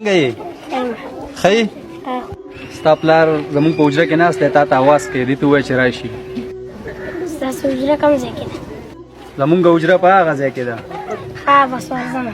څنګه ښه ستا پلار زمونږ په حجره کې ناست دی تا ته اواز کوي دې ته ووایه چې راشي ستاسو حجره کوم ځای کې ده زمونږ حجره په هغه ځای کې ده بس ورځمه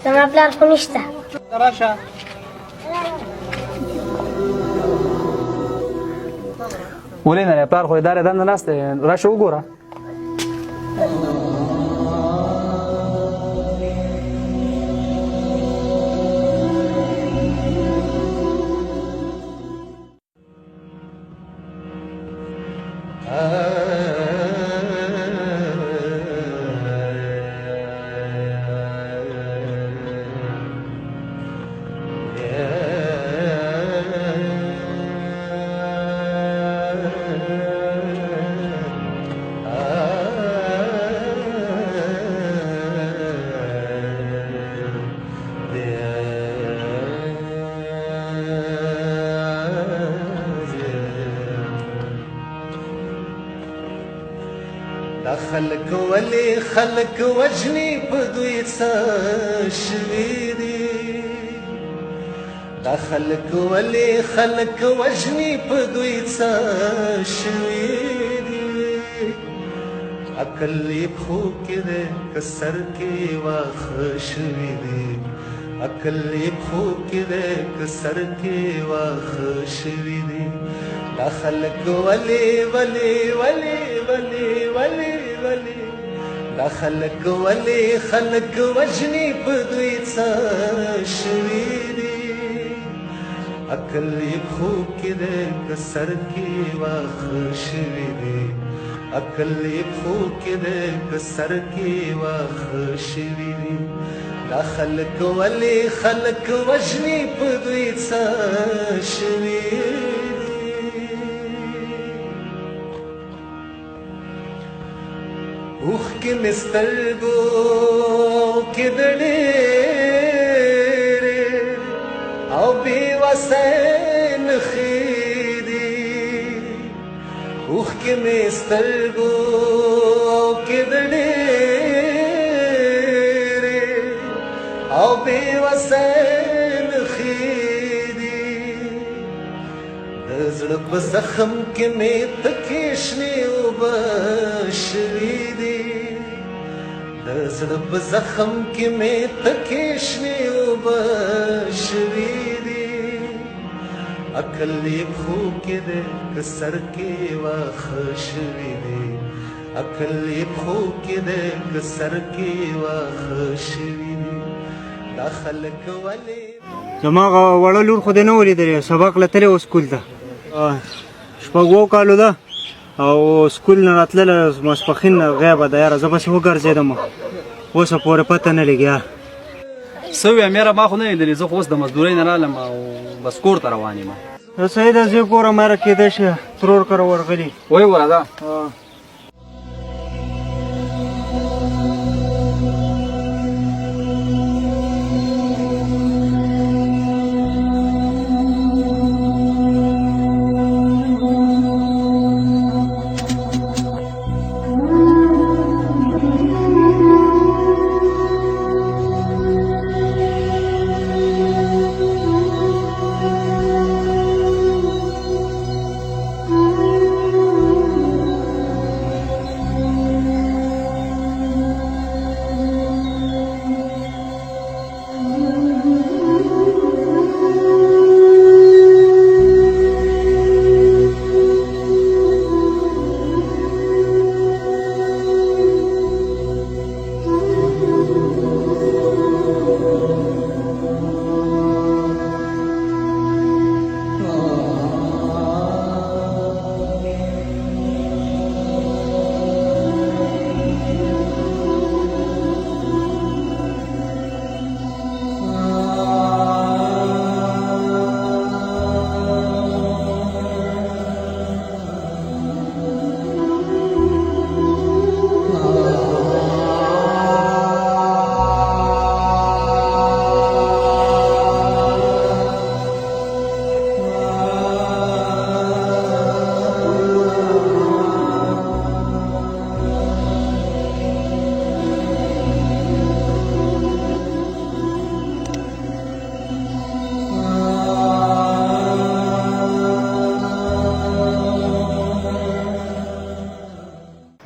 زما پلار خو نشته راشه ولې نه پلار خو ادارې دنده ناست دی راشه وګوره خلق وجنی په دوی څه شوي دي دا خلق وجنی په دوی څه شوي دي عقل یې پښو کې دی که سر کې واښه شوي دي عقل یې پښو کې دی که سر کې واښه شوي دي دا خلق دا خلق وجنی په دوی څه شوي دي عقل یې پښو کې دی که سر کې واښه شوي دي عقل یې پښو کې دی که سر کې واښه شوي دي دا خلق وجنی په دوی څه شوي اوخ کې مسترګو کې دړېرې او بې وسه نښې دي اوخ کې مسترګو کې دړېرې او بې وسه نښې دي د زړه په زخم کې مې تکې شنې اوبه شوي دي د زړه په زخم کې مې تکې شنې اوبه شوي دي عقل یې پښو کې دی که سر کې واښه شوي دي عقل یې پښو کې دی که سر کې واښه شوي دي دا خلک ولې زما وړه لور خو دې نه ولیدلې سبق له تلې و سکول ته شپږ اووه کالو ده او سکول نه راتلله ماسپښین غیبه ده یاره زه بس وګرځېدم اوسه پورې پته نه لګیا څه ویم یاره ما خو نه لیدلې زه خو اوس د مزدورۍ نه رالم او بس کور ته روان یم صحیح ده زه ګورم یاره کېدای شي ترور کره ورغلي وایي وراځه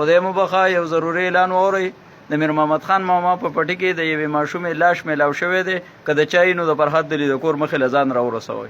خدای مو بخا یو ضروري اعلان واورئ د میر محمد خان ماما په پټي کې د یوې ماشومې لاش میلاو شوی دی که د چا نو د فرحت دلی د کور مخې له ځان راورسوئ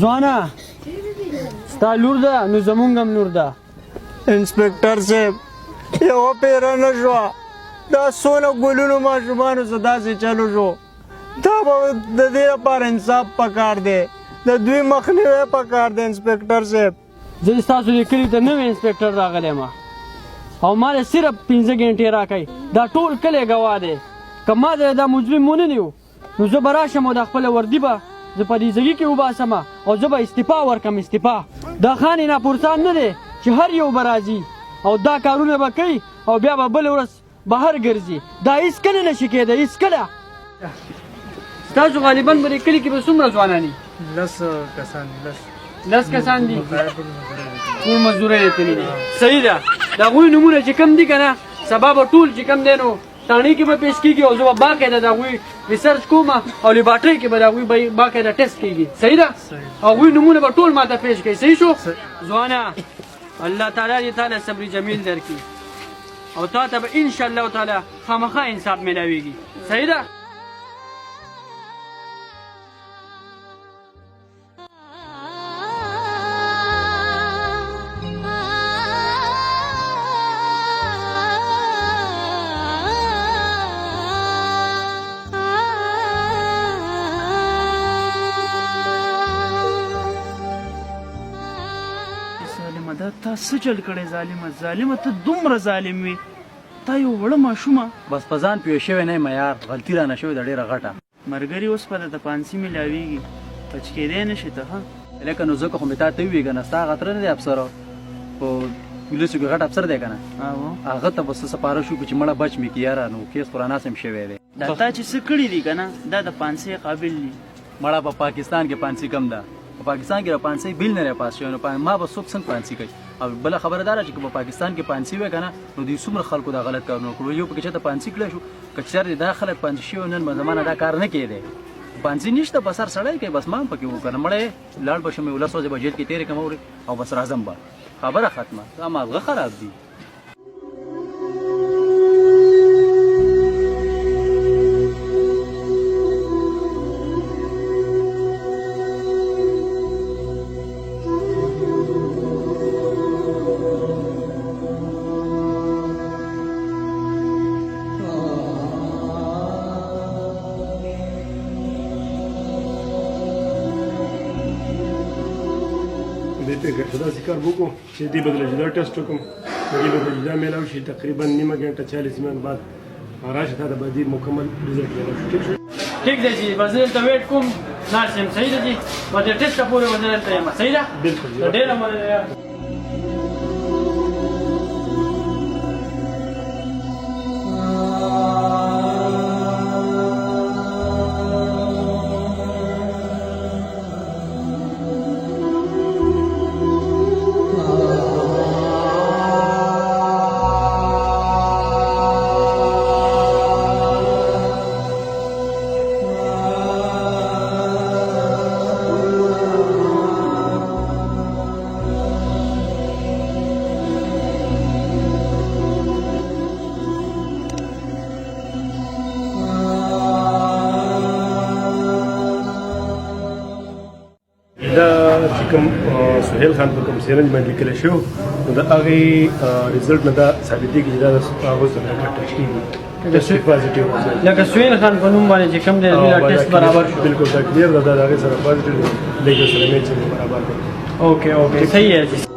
ځوانه ستا لور ده نو زمونږ هم لور ده. انسپکټر صاحب یوه پیره نه شوه دا څونه ګلونو ماشومانو څه داسې چلو شو دا به د دې لپاره انصاف پکار دی د دوی مخنیوی پکار دی انسپکټر صاحب. زه ستاسو د کلي ته نوی انسپکټر راغلی یم او ما له صرف 15 ګنټې راکوي دا ټول کلی ګواه دی که ما دا مجرم ونه نیو نو زه به راشم او د خپله وردي به زه په دې ځګي کې وباسم او زه به استعفا ورکړم استعفا. دا خانې ناپرسان نه دی چې هر یو به راځي او دا کارونه به کوي او بیا به بله ورځ بهر ګرځي دا هېڅکله نشي کېدی هېڅکله. ستاسو غالبا په دې کلي کې به څومره ځوانان دي؟ 10 کسان دي ټول مزدورۍ یې تللي دي. صحیح ده د هغوی نومونه چې کم دي که نه سبا به ټول چې کم دی نو تاڼۍ کې به پیش کېږي او زه به باقاعده د هغوی ریسرچ کوم او لیبارټرۍ کې به د هغوی باقاعده ټیسټ کېږي. صحیح ده هغوی نومونه به ټول ما ته پیش کوي. صحیح شو ځوانه الله تعالی دې تا له صبر جمیل درکړي او تا ته به انشاءالله تعالی خامخا انصاف میلاویږي. صحیح ده دا تا څه چل کړی ظالمه ته دومره ظالم وي تا یو وړه ماشومه بس په ځان پوه شوی نه یم یار غلطي رانه شوې ده ډېره غټه. ملګري اوس په د پانسي میلاویږي بچ کېدی نه شي ته ها لکه نو ځکه خو مې تا ته وویې که نه ستا هغه تره نه دی افسر په پولیسو کې غټ افسر دی که نه هغه ته به څه سپاره شو چې مړه بچ مې کړي یاره نو کیس خو راناسم شوی دی. دا تا چې څه کړي دي که نه دا د پانسۍ قابل دي. مړه په پاکستان کې پانسي کم ده په پاکستان کې د پانسۍ بیل نه پاس شوی نو ما به څوک څنګه پانسي کوي او بله خبره دا ده چې په پاکستان کې پانسي وی که نه نو دوی څومره خلکو دا غلط کارونه کړو یو پکې چېرته پانسي کړی شو که چېرې دا خلک پانسي شوي نن به زمانه دا کار نه کېدی. پانسي نشته بس هر سړی کوي بس ما هم پکې وکړه مړی لاړ به شم 10 ورځې به جیل کې تېرې کړم او بس راځم به خبره ختمه. دا ماغزه خراب دي. داسې کار وکړو چې دې بدله جدا ټسټ وکړم دې بدله جدا میلاو شي تقریبا نیمه ګنټه 40 منټ بعد راشه تا د به دې مکمل رزلټ میلاو شي. ټیک شو ټیک دی جی بس زه دلته ویټ کوم ناسم صحیح ده جی و د ټیسټ پورې ودرته یم صحیح ده بالکل جی. ډېره مننه دا چې کوم سهیل خان په کوم سیرنج باندې لیکل شو نو د هغې ریزلټ نه دا ثابتېږي چې دا د هغو سره ټچ کېږي ټیسټ پازیټیو لکه سهیل خان په نوم باندې چې کوم دی ټیسټ برابر شو بالکل دا کلیر ده دا د هغې سره پازیټیو دی لیکل سره میچ برابر دی اوکې اوکې صحیح ہے جی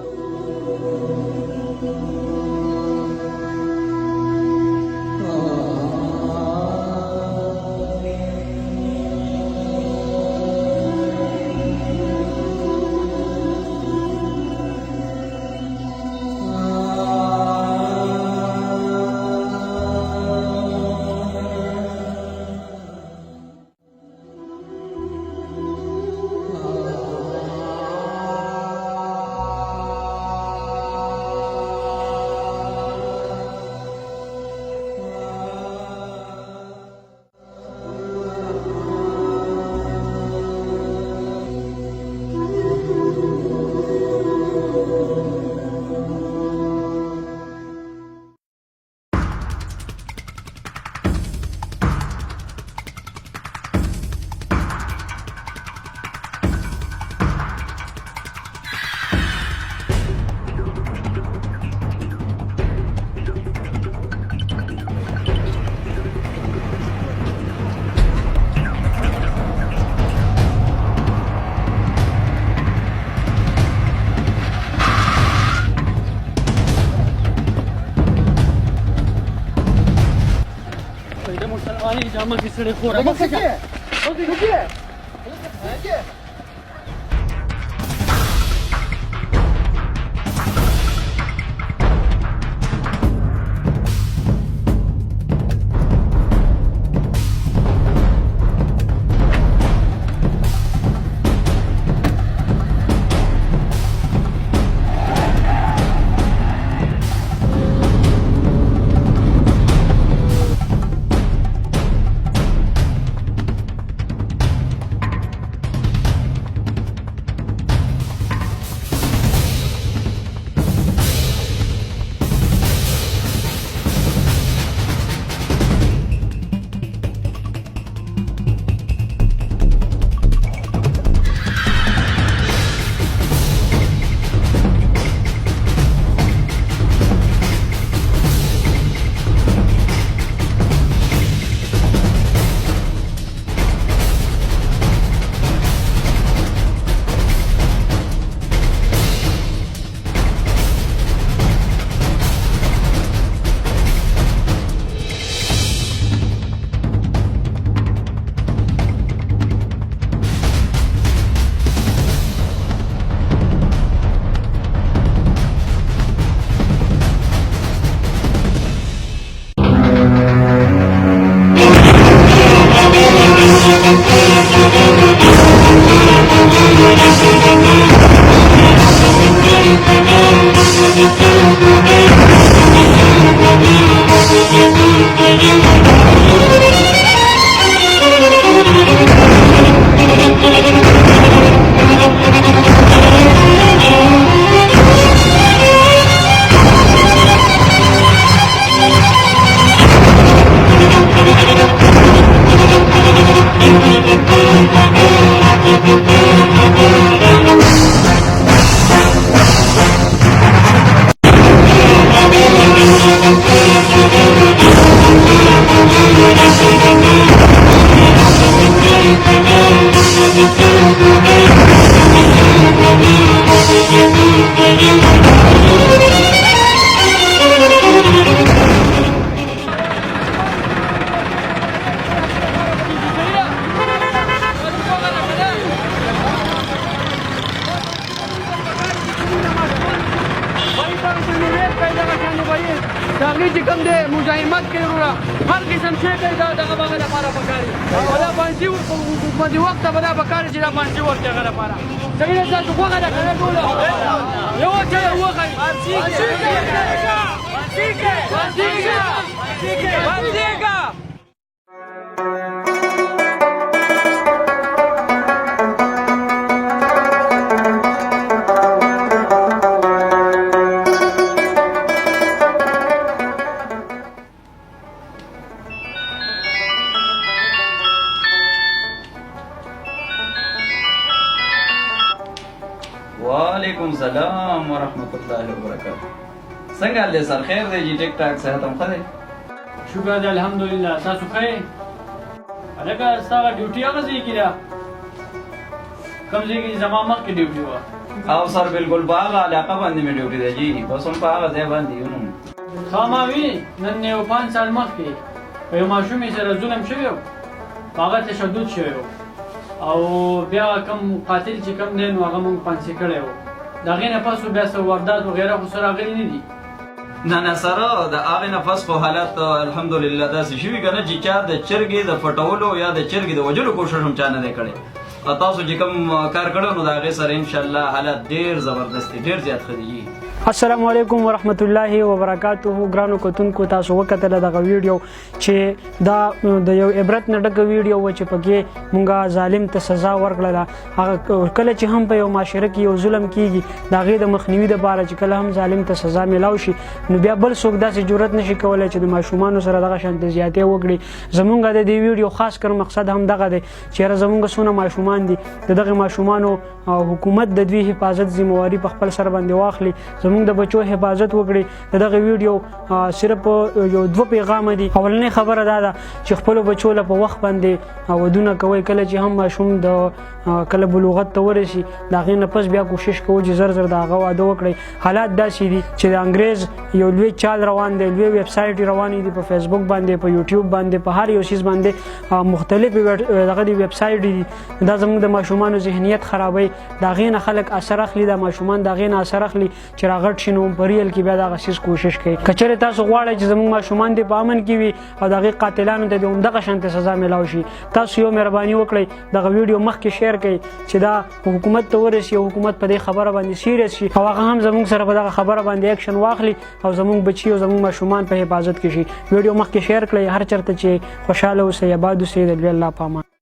مسلمانی جامه کې سړی خور کوي وروره هر قسم شی کوي دا دغه هغه لپاره پکار دي او دا پانسي باندې وخت به دا پکار دي چې دا پانسي ورکړي هغه لپاره صحیح ده تاسو خوښه ده که نه ټوله یو چای ووښئ وعلیکم السلام ورحمۃ اللہ وبرکاتہ څنګه حال دی سر خیر دی جی ټیک ټاک صحت هم ښه دی شکر دی الحمدلله تاسو ښه یې هلکه ستا ډیوټي هغه ځای کې ده کوم ځای کې زما مخکې ډیوټي وه او سر بالکل په هغه علاقه باندې مې ډیوټي ده جی بس هم په هغه ځای باندې یو نو ښه ما وي نن یو 5 سال مخکې په یو ماشومې سره ظلم شوی و هغه تشدد شوی و او بیا کوم قاتل چې کوم دی نو هغه مونږ پانسي کړی و د هغې نه پس بیا څه واردات وغیره خو څه راغلي نه دي نه سره د هغې نه پس خو حالت الحمدلله داسې شوي که نه چې چا د چرګې د پټولو یا د چرګې د وجلو کوشش هم چا نه دی کړی او تاسو چې کوم کار کړی نو د هغې سره انشاءالله حالت ډېر زبردست دی ډېر زیات ښه دي السلام علیکم ورحمت الله وبرکاتہ ګرانو کتونکو تاسو وکتل دغه ویډیو چې دا د یو عبرت نه ډکه ویډیو و چې پکې مونږه ظالم ته سزا ورکړله هغه کله چې هم په یو معاشره کې یو ظلم کیږي د هغې د مخنیوي دپاره چې کله هم ظالم ته سزا میلاو شي نو بیا بل څوک داسې جرأت نشي کولی چې د ماشومانو سره دغه شانتې زیاتې وکړي زمونږ د دې ویډیو خاص کر مقصد هم دغه دی چې یاره زمونږ څونه ماشومان دي د دغې ماشومانو حکومت د دوی حفاظت ذمهواري په خپل سر باندې واخلي زمونږ د بچو حفاظت وکړي د دغه ویډیو صرف یو 2 پیغام دي اولنۍ خبره دا ده چې خپلو بچو له په وخت باندې ودونه کوئ کله چې هم ماشوم د کله بلوغت ته ورسي د هغې نه پس بیا کوشش کوو چې زر زر د هغه واده وکړئ حالات داسې دي چې د انګریز یو لوی چال روان دی لوی ویب سایټ روانې دي په فیسبوک باندې په یوټیوب باندې په هر یو چیز باندې مختلف دغه دی ویب سایټ دي دا زموږ د ماشومانو ذهنیت خرابوي د هغې نه خلک اثر اخلي د ماشومان د هغې نه اثر اخلي چې راغټ شي نو په ریل کې بیا دغه څیز کوشش کوي که چېرې تاسو غواړئ چې زموږ ماشومان دې په امن کې وي او د هغې قاتلانو ته دې همدغه شانتې سزا میلاو شي تاسو یو مهرباني وکړئ دغه ویډیو مخکې شیر کړئ چې دا حکومت ته ورسي او حکومت په دې خبره باندې سیریس شي او هغه هم زموږ سره په دغه خبره باندې اکشن واخلي او زموږ بچي او زموږ ماشومان په حفاظت کې شي ویډیو مخکې شیر کړئ هر چېرته چې خوشحاله اوسئ آباد اوسئ د لوی الله په امان